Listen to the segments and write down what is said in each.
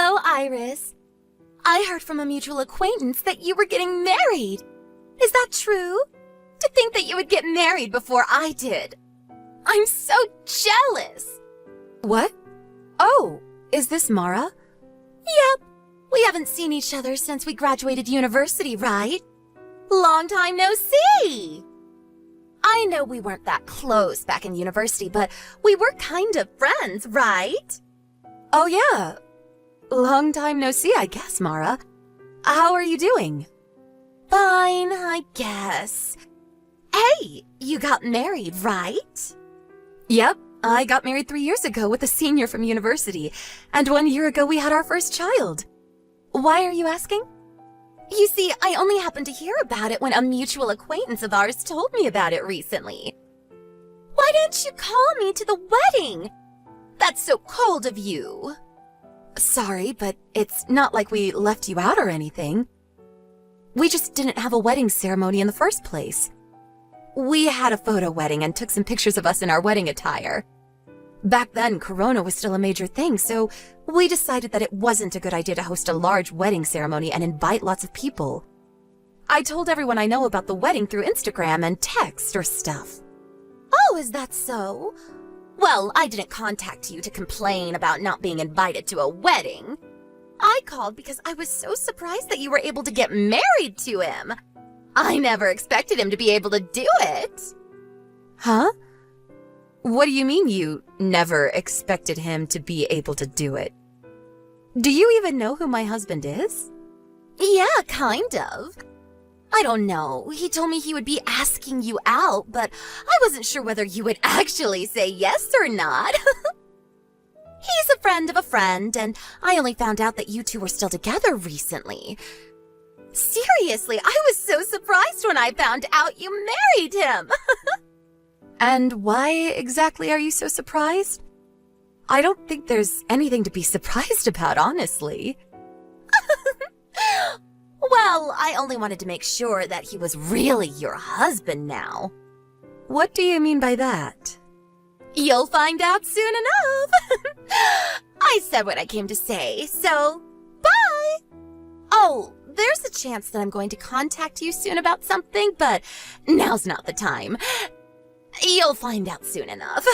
Hello, Iris. I heard from a mutual acquaintance that you were getting married. Is that true? To think that you would get married before I did. I'm so jealous. What? Oh, is this Mara? Yep. We haven't seen each other since we graduated university, right? Long time no see. I know we weren't that close back in university, but we were kind of friends, right? Oh yeah. Long time no see, I guess, Mara. How are you doing? Fine, I guess. Hey, you got married, right? Yep, I got married 3 years ago with a senior from university, and 1 year ago we had our first child. Why are you asking? You see, I only happened to hear about it when a mutual acquaintance of ours told me about it recently. Why didn't you call me to the wedding? That's so cold of you. Sorry, but it's not like we left you out or anything. We just didn't have a wedding ceremony in the first place. We had a photo wedding and took some pictures of us in our wedding attire. Back then, Corona was still a major thing, so we decided that it wasn't a good idea to host a large wedding ceremony and invite lots of people. I told everyone I know about the wedding through Instagram and text or stuff. Oh, is that so? Well, I didn't contact you to complain about not being invited to a wedding. I called because I was so surprised that you were able to get married to him. I never expected him to be able to do it. Huh? What do you mean you never expected him to be able to do it? Do you even know who my husband is? Yeah, kind of. I don't know. He told me he would be asking you out, but I wasn't sure whether you would actually say yes or not. He's a friend of a friend, and I only found out that you two were still together recently. Seriously, I was so surprised when I found out you married him. And why exactly are you so surprised? I don't think there's anything to be surprised about, honestly. Well, I only wanted to make sure that he was really your husband now. What do you mean by that? You'll find out soon enough. I said what I came to say, so bye. Oh, there's a chance that I'm going to contact you soon about something, but now's not the time. You'll find out soon enough.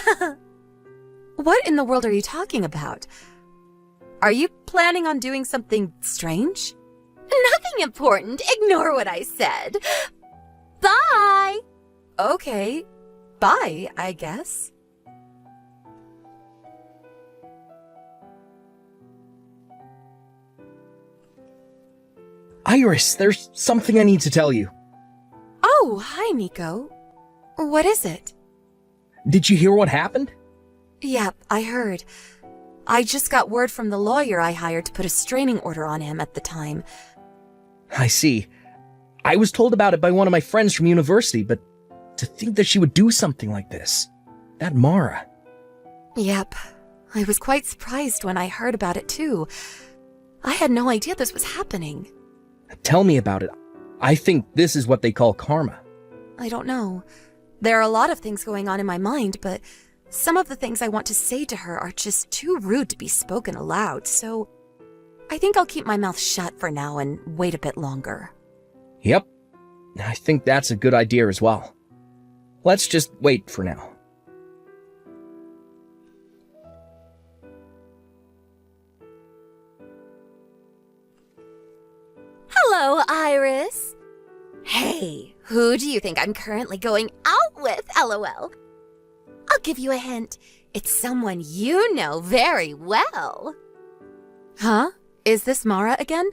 What in the world are you talking about? Are you planning on doing something strange? Nothing important. Ignore what I said. Bye. Okay. Bye, I guess. Iris, there's something I need to tell you. Oh, hi, Nico. What is it? Did you hear what happened? Yep, I heard. I just got word from the lawyer I hired to put a restraining order on him at the time. I see. I was told about it by one of my friends from university, but to think that she would do something like this. That Mara. Yep. I was quite surprised when I heard about it, too. I had no idea this was happening. Tell me about it. I think this is what they call karma. I don't know. There are a lot of things going on in my mind, but some of the things I want to say to her are just too rude to be spoken aloud, so I think I'll keep my mouth shut for now and wait a bit longer. Yep. I think that's a good idea as well. Let's just wait for now. Hello, Iris. Hey, who do you think I'm currently going out with, LOL? I'll give you a hint. It's someone you know very well. Huh? Is this Mara again?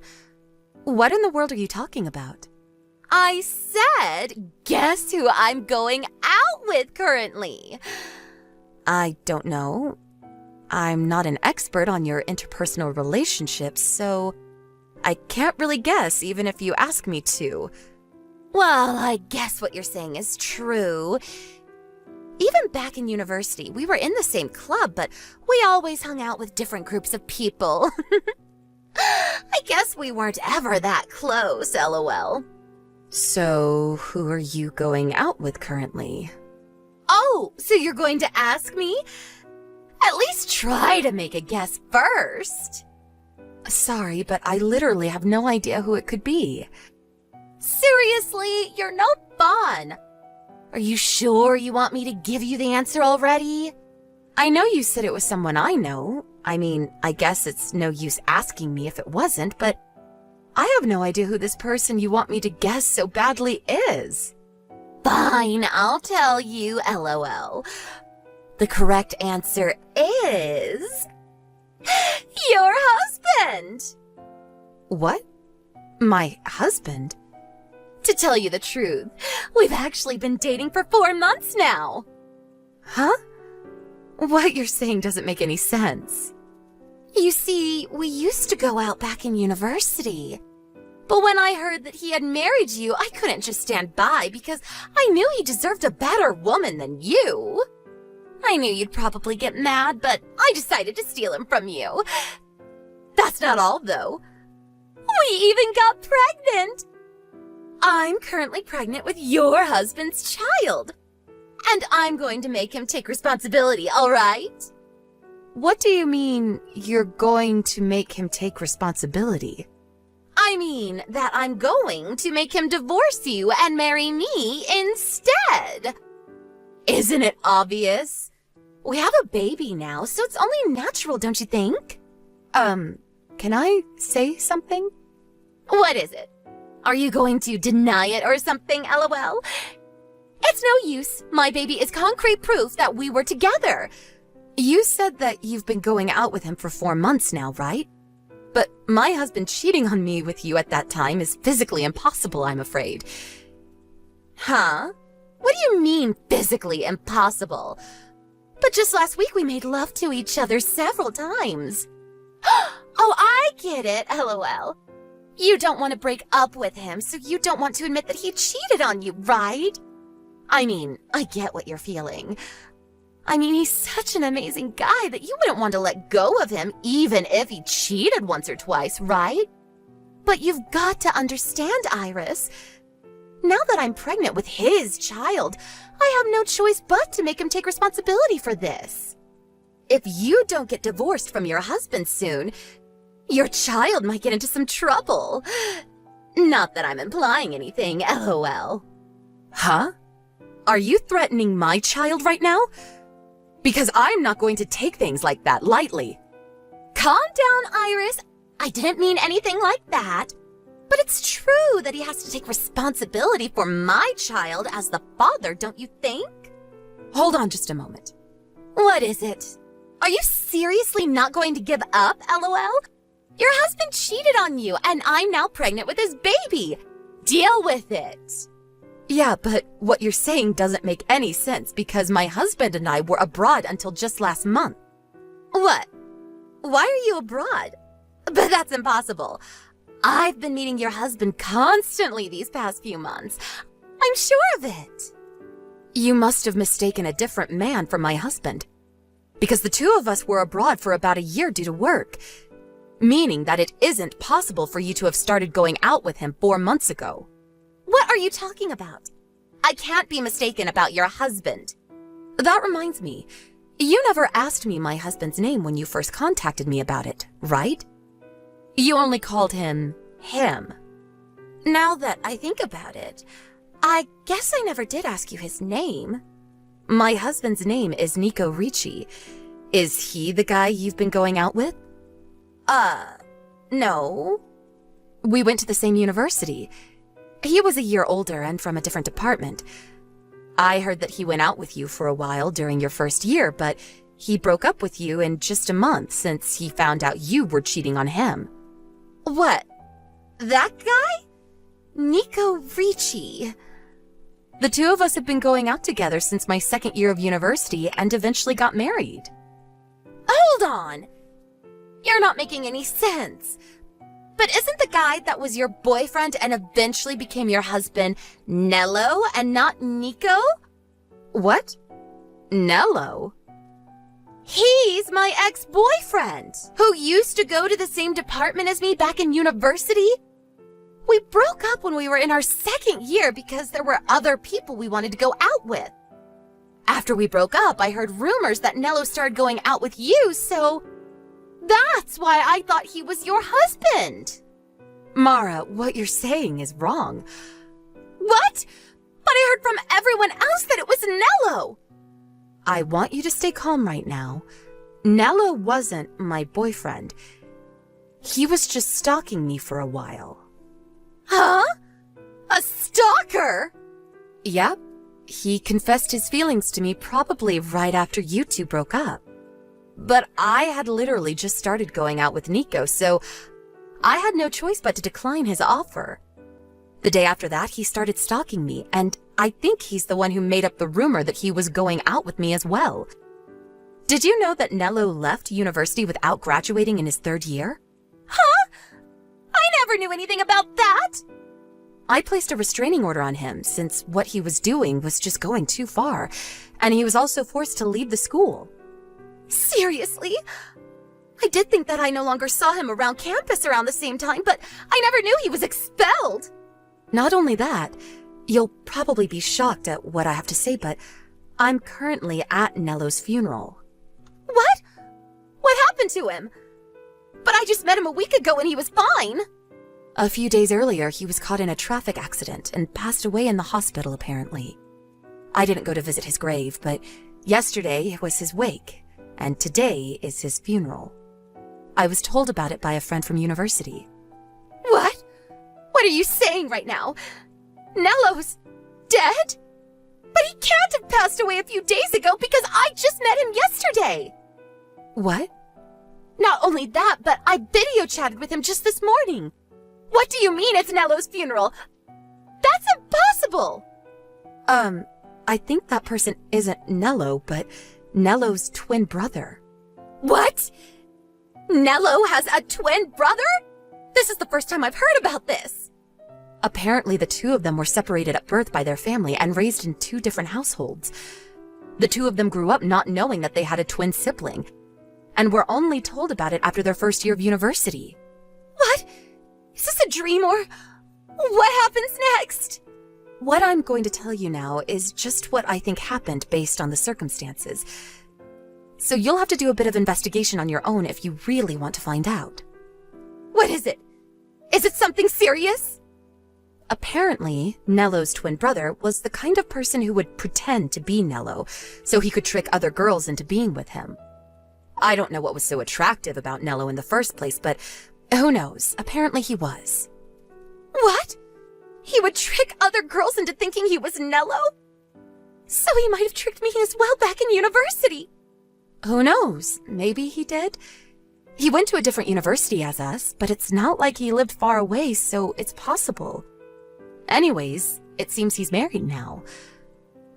What in the world are you talking about? I said, guess who I'm going out with currently? I don't know. I'm not an expert on your interpersonal relationships, so I can't really guess even if you ask me to. Well, I guess what you're saying is true. Even back in university, we were in the same club, but we always hung out with different groups of people. I guess we weren't ever that close, LOL. So, who are you going out with currently? Oh, so you're going to ask me? At least try to make a guess first. Sorry, but I literally have no idea who it could be. Seriously, you're no fun. Are you sure you want me to give you the answer already? I know you said it was someone I know. I mean, I guess it's no use asking me if it wasn't, but I have no idea who this person you want me to guess so badly is. Fine, I'll tell you, LOL. The correct answer is... your husband! What? My husband? To tell you the truth, we've actually been dating for 4 months now. Huh? What you're saying doesn't make any sense. You see, we used to go out back in university. But when I heard that he had married you, I couldn't just stand by because I knew he deserved a better woman than you. I knew you'd probably get mad, but I decided to steal him from you. That's not all, though. We even got pregnant. I'm currently pregnant with your husband's child. And I'm going to make him take responsibility, all right? What do you mean you're going to make him take responsibility? I mean that I'm going to make him divorce you and marry me instead. Isn't it obvious? We have a baby now, so it's only natural, don't you think? Can I say something? What is it? Are you going to deny it or something, LOL? It's no use. My baby is concrete proof that we were together. You said that you've been going out with him for 4 months now, right? But my husband cheating on me with you at that time is physically impossible, I'm afraid. Huh? What do you mean, physically impossible? But just last week we made love to each other several times. Oh, I get it, LOL. You don't want to break up with him, so you don't want to admit that he cheated on you, right? I mean, I get what you're feeling. I mean, he's such an amazing guy that you wouldn't want to let go of him even if he cheated once or twice, right? But you've got to understand, Iris. Now that I'm pregnant with his child, I have no choice but to make him take responsibility for this. If you don't get divorced from your husband soon, your child might get into some trouble. Not that I'm implying anything, LOL. Huh? Are you threatening my child right now? Because I'm not going to take things like that lightly. Calm down, Iris. I didn't mean anything like that. But it's true that he has to take responsibility for my child as the father, don't you think? Hold on just a moment. What is it? Are you seriously not going to give up, LOL? Your husband cheated on you, and I'm now pregnant with his baby. Deal with it. Yeah, but what you're saying doesn't make any sense because my husband and I were abroad until just last month. What? Why are you abroad? But that's impossible. I've been meeting your husband constantly these past few months. I'm sure of it. You must have mistaken a different man for my husband. Because the two of us were abroad for about a year due to work. Meaning that it isn't possible for you to have started going out with him 4 months ago. What are you talking about? I can't be mistaken about your husband. That reminds me, you never asked me my husband's name when you first contacted me about it, right? You only called him. Now that I think about it, I guess I never did ask you his name. My husband's name is Nico Ricci. Is he the guy you've been going out with? No. We went to the same university. He was a year older and from a different department. I heard that he went out with you for a while during your first year, but he broke up with you in just a month since he found out you were cheating on him. What? That guy? Nico Ricci. The two of us have been going out together since my second year of university and eventually got married. Hold on. You're not making any sense. But isn't the guy that was your boyfriend and eventually became your husband Nello and not Nico? What? Nello? He's my ex-boyfriend, who used to go to the same department as me back in university. We broke up when we were in our second year because there were other people we wanted to go out with. After we broke up, I heard rumors that Nello started going out with you, so That's why I thought he was your husband. Mara, what you're saying is wrong. What? But I heard from everyone else that it was Nello. I want you to stay calm right now. Nello wasn't my boyfriend. He was just stalking me for a while. Huh? A stalker? Yep. He confessed his feelings to me probably right after you two broke up. But I had literally just started going out with Nico, so I had no choice but to decline his offer. The day after that, he started stalking me, and I think he's the one who made up the rumor that he was going out with me as well. Did you know that Nello left university without graduating in his 3rd year? Huh? I never knew anything about that. I placed a restraining order on him since what he was doing was just going too far, and he was also forced to leave the school. Seriously? I did think that I no longer saw him around campus around the same time, but I never knew he was expelled. Not only that, you'll probably be shocked at what I have to say, but I'm currently at Nello's funeral. What? What happened to him? But I just met him a week ago and he was fine. A few days earlier, he was caught in a traffic accident and passed away in the hospital, apparently. I didn't go to visit his grave, but yesterday was his wake, and today is his funeral. I was told about it by a friend from university. What? What are you saying right now? Nello's dead? But he can't have passed away a few days ago because I just met him yesterday. What? Not only that, but I video chatted with him just this morning. What do you mean it's Nello's funeral? That's impossible! I think that person isn't Nello, but Nello's twin brother. What? Nello has a twin brother? This is the first time I've heard about this. Apparently, the two of them were separated at birth by their family and raised in 2 different households. The 2 of them grew up not knowing that they had a twin sibling, and were only told about it after their 1st year of university. What? Is this a dream or what happens next? What I'm going to tell you now is just what I think happened based on the circumstances. So you'll have to do a bit of investigation on your own if you really want to find out. What is it? Is it something serious? Apparently, Nello's twin brother was the kind of person who would pretend to be Nello, so he could trick other girls into being with him. I don't know what was so attractive about Nello in the first place, but who knows? Apparently he was. What? He would trick other girls into thinking he was Nello? So he might have tricked me as well back in university. Who knows? Maybe he did. He went to a different university as us, but it's not like he lived far away, so it's possible. Anyways, it seems he's married now.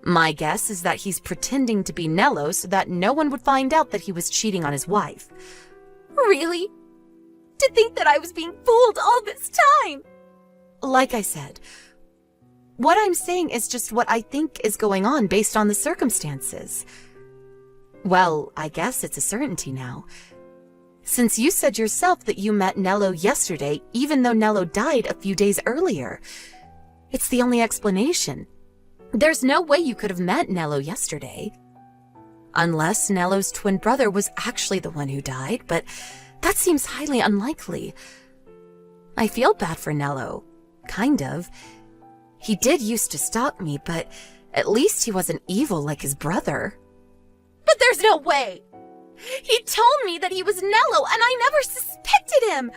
My guess is that he's pretending to be Nello so that no one would find out that he was cheating on his wife. Really? To think that I was being fooled all this time! Like I said, what I'm saying is just what I think is going on based on the circumstances. Well, I guess it's a certainty now. Since you said yourself that you met Nello yesterday, even though Nello died a few days earlier. It's the only explanation. There's no way you could have met Nello yesterday. Unless Nello's twin brother was actually the one who died, but that seems highly unlikely. I feel bad for Nello. Kind of. He did used to stalk me, but at least he wasn't evil like his brother. But there's no way! He told me that he was Nello, and I never suspected him!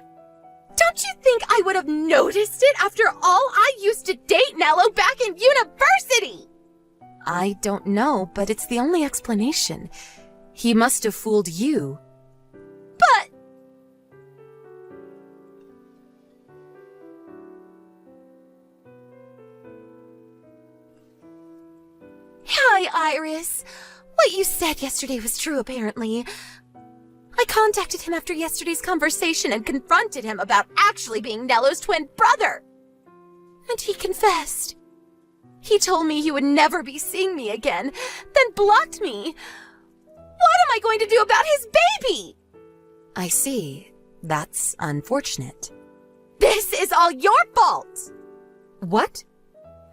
Don't you think I would have noticed it after all I used to date Nello back in university? I don't know, but it's the only explanation. He must have fooled you. But... Hi, Iris. What you said yesterday was true, apparently. I contacted him after yesterday's conversation and confronted him about actually being Nello's twin brother. And he confessed. He told me he would never be seeing me again, then blocked me. What am I going to do about his baby? I see. That's unfortunate. This is all your fault! What?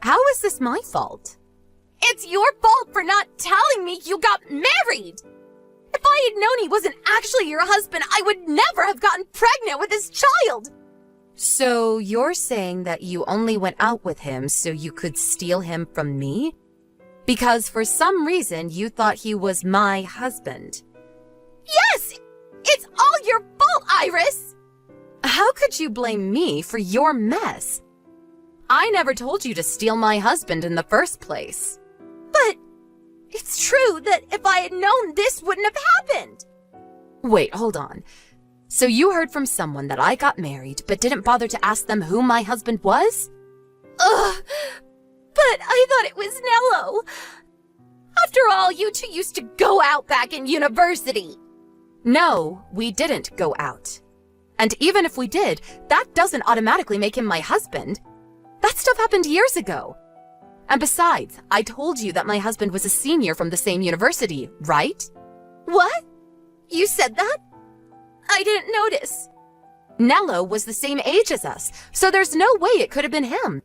How is this my fault? It's your fault for not telling me you got married! If I had known he wasn't actually your husband, I would never have gotten pregnant with his child! So you're saying that you only went out with him so you could steal him from me? Because for some reason you thought he was my husband. Yes! It's all your fault, Iris! How could you blame me for your mess? I never told you to steal my husband in the first place. But it's true that if I had known this wouldn't have happened. Wait, hold on. So you heard from someone that I got married, but didn't bother to ask them who my husband was? Ugh, but I thought it was Nello. After all, you two used to go out back in university. No, we didn't go out. And even if we did, that doesn't automatically make him my husband. That stuff happened years ago. And besides, I told you that my husband was a senior from the same university, right? What? You said that? I didn't notice. Nello was the same age as us, so there's no way it could have been him.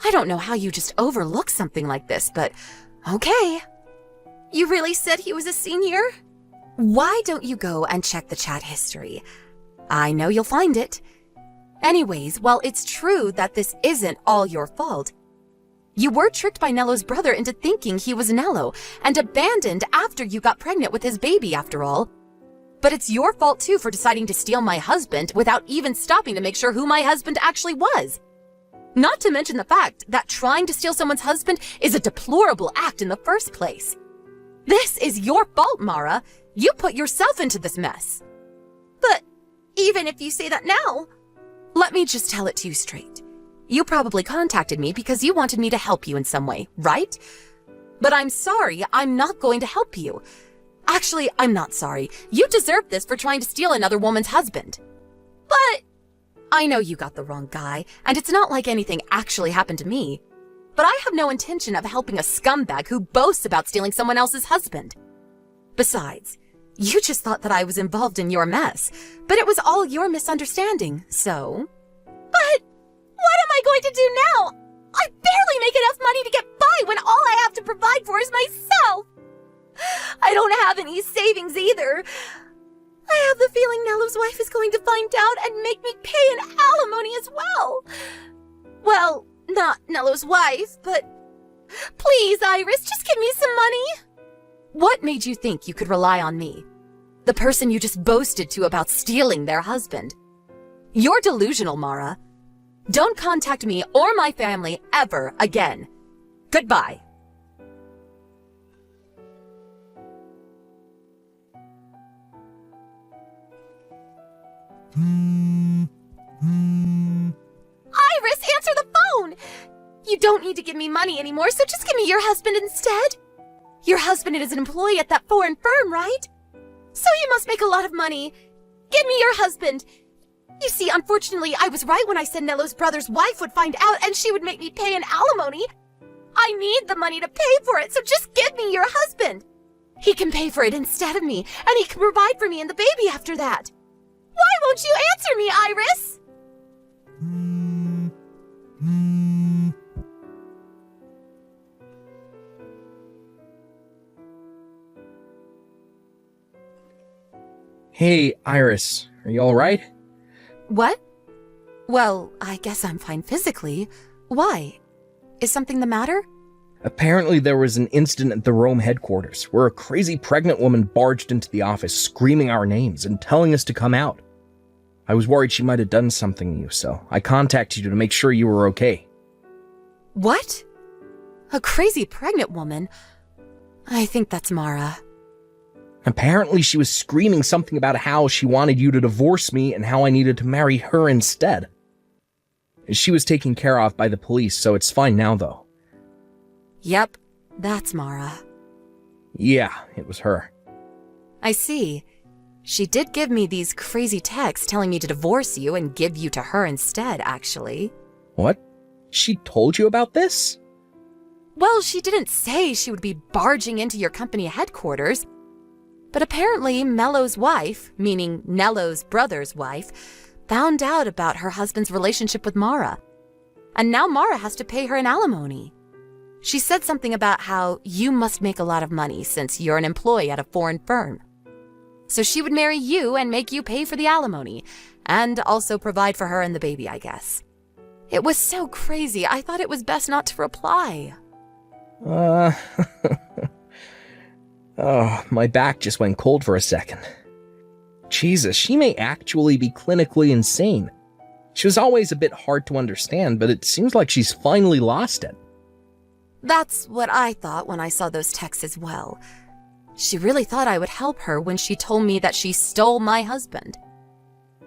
I don't know how you just overlook something like this, but okay. You really said he was a senior? Why don't you go and check the chat history? I know you'll find it. Anyways, while it's true that this isn't all your fault, you were tricked by Nello's brother into thinking he was Nello and abandoned after you got pregnant with his baby, after all. But it's your fault too for deciding to steal my husband without even stopping to make sure who my husband actually was. Not to mention the fact that trying to steal someone's husband is a deplorable act in the first place. This is your fault, Mara. You put yourself into this mess. But even if you say that now... Let me just tell it to you straight. You probably contacted me because you wanted me to help you in some way, right? But I'm sorry, I'm not going to help you. Actually, I'm not sorry. You deserve this for trying to steal another woman's husband. But... I know you got the wrong guy, and it's not like anything actually happened to me. But I have no intention of helping a scumbag who boasts about stealing someone else's husband. Besides, you just thought that I was involved in your mess, but it was all your misunderstanding, so... But what am I going to do now? I barely make enough money to get by when all I have to provide for is myself. I don't have any savings either. I have the feeling Nello's wife is going to find out and make me pay an alimony as well. Well, not Nello's wife, but please, Iris, just give me some money. What made you think you could rely on me? The person you just boasted to about stealing their husband. You're delusional, Mara. Don't contact me or my family ever again. Goodbye. Iris, answer the phone! You don't need to give me money anymore, so just give me your husband instead. Your husband is an employee at that foreign firm, right? So you must make a lot of money. Give me your husband. You see, unfortunately, I was right when I said Nello's brother's wife would find out and she would make me pay an alimony. I need the money to pay for it, so just give me your husband. He can pay for it instead of me, and he can provide for me and the baby after that. Why won't you answer me, Iris? Hey, Iris, are you alright? What? Well, I guess I'm fine physically. Why? Is something the matter? Apparently there was an incident at the Rome headquarters where a crazy pregnant woman barged into the office screaming our names and telling us to come out. I was worried she might have done something to you, so I contacted you to make sure you were okay. What? A crazy pregnant woman? I think that's Mara. Apparently she was screaming something about how she wanted you to divorce me and how I needed to marry her instead. She was taken care of by the police, so it's fine now though. Yep, that's Mara. Yeah, it was her. I see. She did give me these crazy texts telling me to divorce you and give you to her instead, actually. What? She told you about this? Well, she didn't say she would be barging into your company headquarters. But apparently Mello's wife, meaning Nello's brother's wife, found out about her husband's relationship with Mara. And now Mara has to pay her an alimony. She said something about how you must make a lot of money since you're an employee at a foreign firm. So she would marry you and make you pay for the alimony, and also provide for her and the baby, I guess. It was so crazy, I thought it was best not to reply. Oh, my back just went cold for a second. Jesus, she may actually be clinically insane. She was always a bit hard to understand, but it seems like she's finally lost it. That's what I thought when I saw those texts as well. She really thought I would help her when she told me that she stole my husband.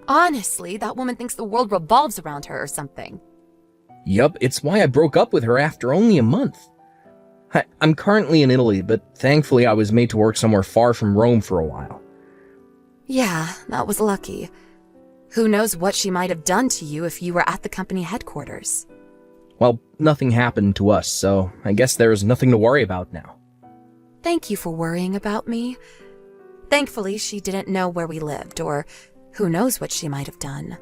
Honestly, that woman thinks the world revolves around her or something. Yup, it's why I broke up with her after only a month. I'm currently in Italy, but thankfully I was made to work somewhere far from Rome for a while. Yeah, that was lucky. Who knows what she might have done to you if you were at the company headquarters. Well, nothing happened to us, so I guess there's nothing to worry about now. Thank you for worrying about me. Thankfully, she didn't know where we lived, or who knows what she might have done.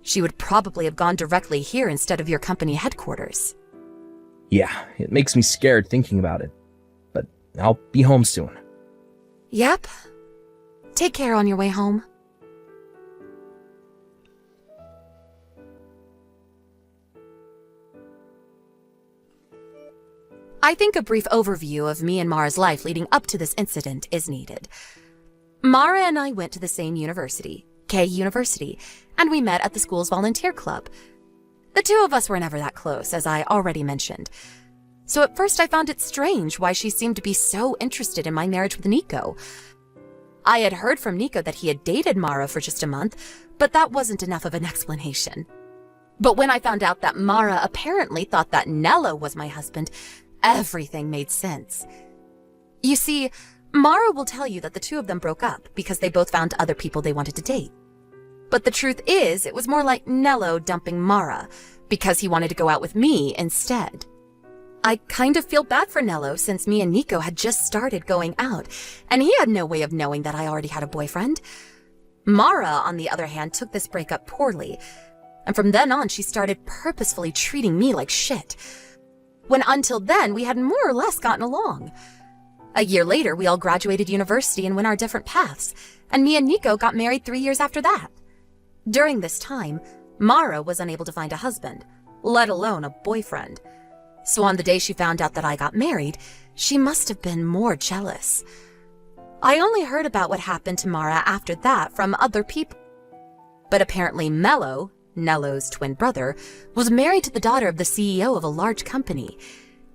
She would probably have gone directly here instead of your company headquarters. Yeah, it makes me scared thinking about it. But I'll be home soon. Yep. Take care on your way home. I think a brief overview of me and Mara's life leading up to this incident is needed. Mara and I went to the same university, K University, and we met at the school's volunteer club. The two of us were never that close, as I already mentioned. So at first I found it strange why she seemed to be so interested in my marriage with Nico. I had heard from Nico that he had dated Mara for just a month, but that wasn't enough of an explanation. But when I found out that Mara apparently thought that Nello was my husband, everything made sense. You see, Mara will tell you that the two of them broke up because they both found other people they wanted to date. But the truth is, it was more like Nello dumping Mara because he wanted to go out with me instead. I kind of feel bad for Nello since me and Nico had just started going out, and he had no way of knowing that I already had a boyfriend. Mara, on the other hand, took this breakup poorly, and from then on she started purposefully treating me like shit. When until then, we had more or less gotten along. A year later, we all graduated university and went our different paths, and me and Nico got married 3 years after that. During this time, Mara was unable to find a husband, let alone a boyfriend. So on the day she found out that I got married, she must have been more jealous. I only heard about what happened to Mara after that from other people. But apparently Mello, Nello's twin brother, was married to the daughter of the CEO of a large company.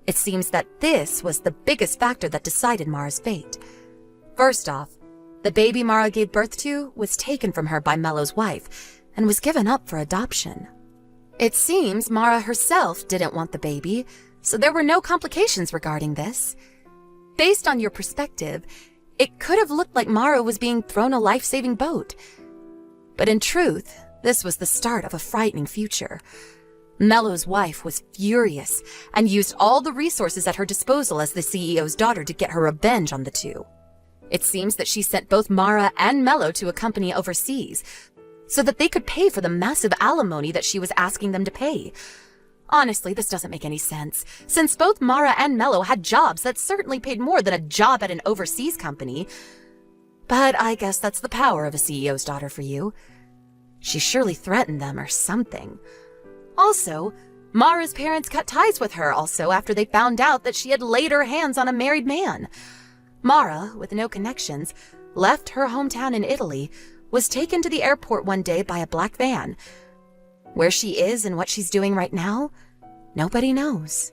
It seems that this was the biggest factor that decided Mara's fate. First off, the baby Mara gave birth to was taken from her by Mello's wife and was given up for adoption. It seems Mara herself didn't want the baby, so there were no complications regarding this. Based on your perspective, it could have looked like Mara was being thrown a life-saving boat. But in truth, this was the start of a frightening future. Mello's wife was furious and used all the resources at her disposal as the CEO's daughter to get her revenge on the two. It seems that she sent both Mara and Mello to a company overseas so that they could pay for the massive alimony that she was asking them to pay. Honestly, this doesn't make any sense, since both Mara and Mello had jobs that certainly paid more than a job at an overseas company. But I guess that's the power of a CEO's daughter for you. She surely threatened them or something. Also, Mara's parents cut ties with her also after they found out that she had laid her hands on a married man. Mara, with no connections, left her hometown in Italy, was taken to the airport one day by a black van. Where she is and what she's doing right now, nobody knows.